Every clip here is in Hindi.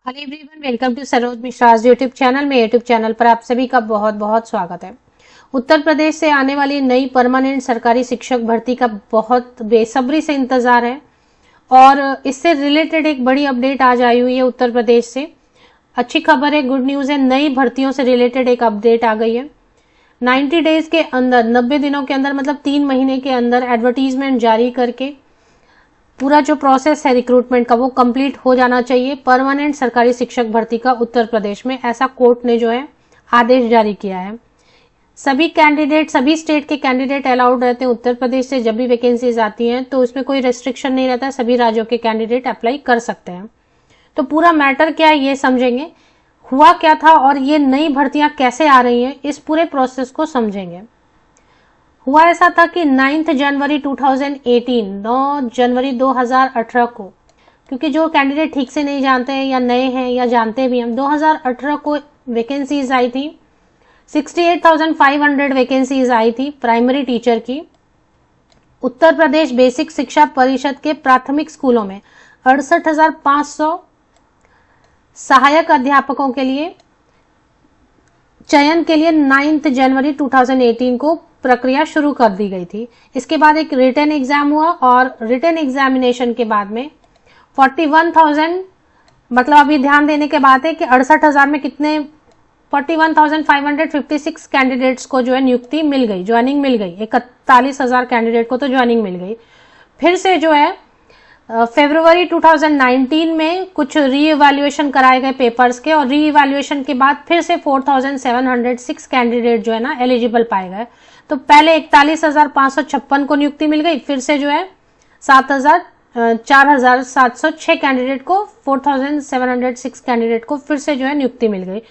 Hello everyone, welcome to Saroj Mishra's YouTube channel में। यूट्यूब चैनल पर आप सभी का बहुत बहुत स्वागत है। उत्तर प्रदेश से आने वाली नई परमानेंट सरकारी शिक्षक भर्ती का बहुत बेसब्री से इंतजार है और इससे रिलेटेड एक बड़ी अपडेट आज आई हुई है उत्तर प्रदेश से। अच्छी खबर है, गुड न्यूज है। नई भर्तियों से रिलेटेड एक अपडेट आ गई है। 90 डेज के अंदर, 90 दिनों के अंदर, मतलब 3 महीने के अंदर एडवर्टीजमेंट जारी करके पूरा जो प्रोसेस है रिक्रूटमेंट का वो कंप्लीट हो जाना चाहिए परमानेंट सरकारी शिक्षक भर्ती का उत्तर प्रदेश में, ऐसा कोर्ट ने जो है आदेश जारी किया है। सभी कैंडिडेट, सभी स्टेट के कैंडिडेट अलाउड रहते हैं उत्तर प्रदेश से। जब भी वैकेंसीज आती हैं तो उसमें कोई रेस्ट्रिक्शन नहीं रहता, सभी राज्यों के कैंडिडेट अप्लाई कर सकते हैं। तो पूरा मैटर क्या है ये समझेंगे, हुआ क्या था और ये नई भर्तियां कैसे आ रही हैं, इस पूरे प्रोसेस को समझेंगे। हुआ ऐसा था कि 9 जनवरी 2018, 9 जनवरी 2018 को, क्योंकि जो कैंडिडेट ठीक से नहीं जानते हैं या नए हैं या जानते भी हैं, 2018 को वैकेंसीज आई थी। 68,500 वैकेंसीज आई थी प्राइमरी टीचर की। उत्तर प्रदेश बेसिक शिक्षा परिषद के प्राथमिक स्कूलों में 68,500 सहायक अध्यापकों के लिए चयन के लिए 9 जनवरी 2018 को प्रक्रिया शुरू कर दी गई थी। इसके बाद एक रिटन एग्जाम हुआ और रिटन एग्जामिनेशन के बाद में 41,000, मतलब अभी ध्यान देने के बात है कि 68,000 में कितने, 41,556 कैंडिडेट्स को जो है नियुक्ति मिल गई, ज्वाइनिंग मिल गई। 41,000 कैंडिडेट को तो ज्वाइनिंग मिल गई। फिर से जो है फरवरी 2019 में कुछ री-इवैल्यूएशन कराए गए पेपर्स के, और री-इवैल्यूएशन के बाद फिर से 4,706 कैंडिडेट जो है ना एलिजिबल पाए गए। तो पहले 41,556 को नियुक्ति मिल गई, फिर से जो है 4,706 कैंडिडेट को, 4,706 कैंडिडेट को फिर से जो है नियुक्ति मिल गई।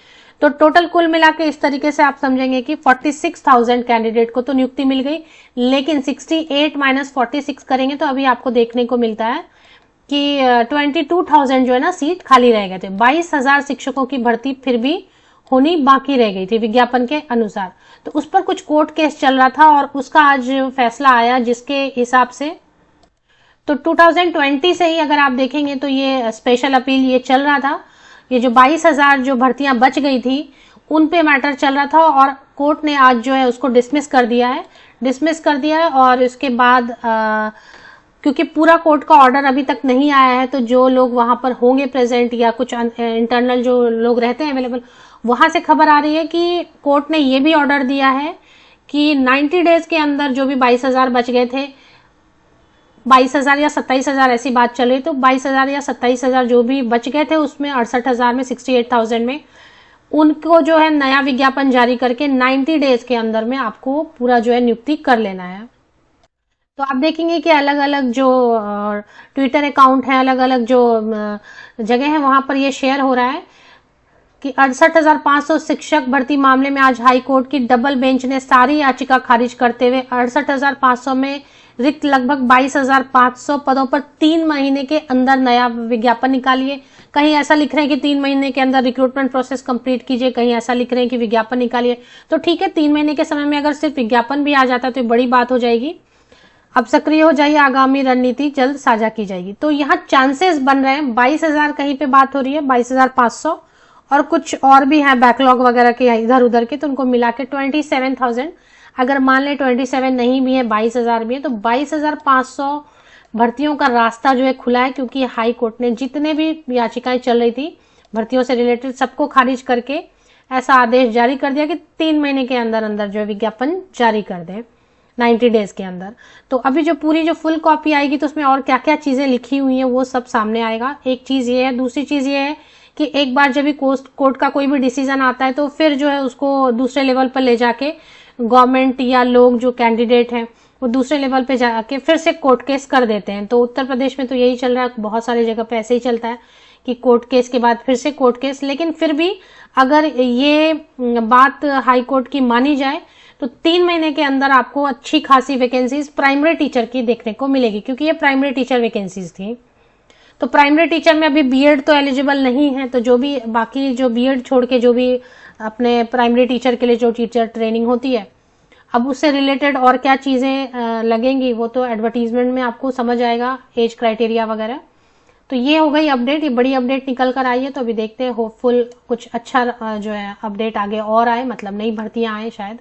तो टोटल कुल मिला के इस तरीके से आप समझेंगे कि 46,000 कैंडिडेट को तो नियुक्ति मिल गई, लेकिन 68 माइनस 46 करेंगे तो अभी आपको देखने को मिलता है कि 22,000 जो है ना सीट खाली रह गए थे। 22,000 शिक्षकों की भर्ती फिर भी होनी बाकी रह गई थी विज्ञापन के अनुसार। तो उस पर कुछ कोर्ट केस चल रहा था और उसका आज फैसला आया, जिसके हिसाब से तो 2020 से ही अगर आप देखेंगे तो ये स्पेशल अपील ये चल रहा था। ये जो 22,000 जो भर्तियां बच गई थी उन पे मैटर चल रहा था और कोर्ट ने आज जो है उसको डिसमिस कर दिया है। और इसके बाद क्योंकि पूरा कोर्ट का ऑर्डर अभी तक नहीं आया है, तो जो लोग वहां पर होंगे प्रेजेंट या कुछ इंटरनल जो लोग रहते हैं अवेलेबल, वहां से खबर आ रही है कि कोर्ट ने ये भी ऑर्डर दिया है कि 90 डेज के अंदर जो भी 22,000 बच गए थे, 22,000 या 27,000 ऐसी बात चल रही, तो 22,000 या 27,000 जो भी बच गए थे उसमें 68,000 में, 68,000 में उनको जो है नया विज्ञापन जारी करके 90 डेज के अंदर में आपको पूरा जो है नियुक्ति कर लेना है। तो आप देखेंगे कि अलग अलग जो ट्विटर अकाउंट है, अलग अलग जो जगह है वहां पर ये शेयर हो रहा है कि 68,500 शिक्षक भर्ती मामले में आज हाई कोर्ट की डबल बेंच ने सारी याचिका खारिज करते हुए 68,500 में रिक्त लगभग 22,500 पदों पर 3 महीने के अंदर नया विज्ञापन निकालिए। कहीं ऐसा लिख रहे हैं कि 3 महीने के अंदर रिक्रूटमेंट प्रोसेस कंप्लीट कीजिए, कहीं ऐसा लिख रहे हैं कि विज्ञापन निकालिए। तो ठीक है, 3 महीने के समय में अगर सिर्फ विज्ञापन भी आ जाता तो बड़ी बात हो जाएगी। अब सक्रिय हो जाइए, आगामी रणनीति जल्द साझा की जाएगी। तो यहाँ चांसेस बन रहे हैं, 22,000 कहीं पे बात हो रही है, 22,500 और कुछ और भी है बैकलॉग वगैरह के इधर उधर के, तो उनको मिला के 27,000। अगर मान ले 27 नहीं भी है, 22,000 भी है, तो 22,500 भर्तियों का रास्ता जो है खुला है, क्योंकि हाई कोर्ट ने जितने भी याचिकाएं चल रही थी भर्तियों से रिलेटेड सबको खारिज करके ऐसा आदेश जारी कर दिया कि 3 महीने के अंदर अंदर जो विज्ञापन जारी कर दें, 90 डेज के अंदर। तो अभी जो पूरी जो फुल कॉपी आएगी तो उसमें और क्या क्या चीजें लिखी हुई हैं वो सब सामने आएगा। एक चीज ये है। दूसरी चीज ये है कि एक बार जब भी कोर्ट का कोई भी डिसीजन आता है तो फिर जो है उसको दूसरे लेवल पर ले जाके गवर्नमेंट या लोग जो कैंडिडेट हैं वो दूसरे लेवल पे जाके फिर से कोर्ट केस कर देते हैं। तो उत्तर प्रदेश में तो यही चल रहा है, बहुत सारी जगह पे ऐसे ही चलता है कि कोर्ट केस के बाद फिर से कोर्ट केस। लेकिन फिर भी अगर ये बात हाई कोर्ट की मानी जाए तो 3 महीने के अंदर आपको अच्छी खासी वैकेंसीज प्राइमरी टीचर की देखने को मिलेगी, क्योंकि ये प्राइमरी टीचर वैकेंसीज थी। तो प्राइमरी टीचर में अभी बीएड तो एलिजिबल नहीं है, तो जो भी बाकी जो बीएड छोड़ के जो भी अपने प्राइमरी टीचर के लिए जो टीचर ट्रेनिंग होती है, अब उससे रिलेटेड और क्या चीजें लगेंगी वो तो एडवर्टीजमेंट में आपको समझ आएगा, एज क्राइटेरिया वगैरह। तो ये हो गई अपडेट, ये बड़ी अपडेट निकल कर आई है। तो अभी देखते हैं, होपफुल कुछ अच्छा जो है अपडेट आगे और आए, मतलब नई भर्तियां आए शायद।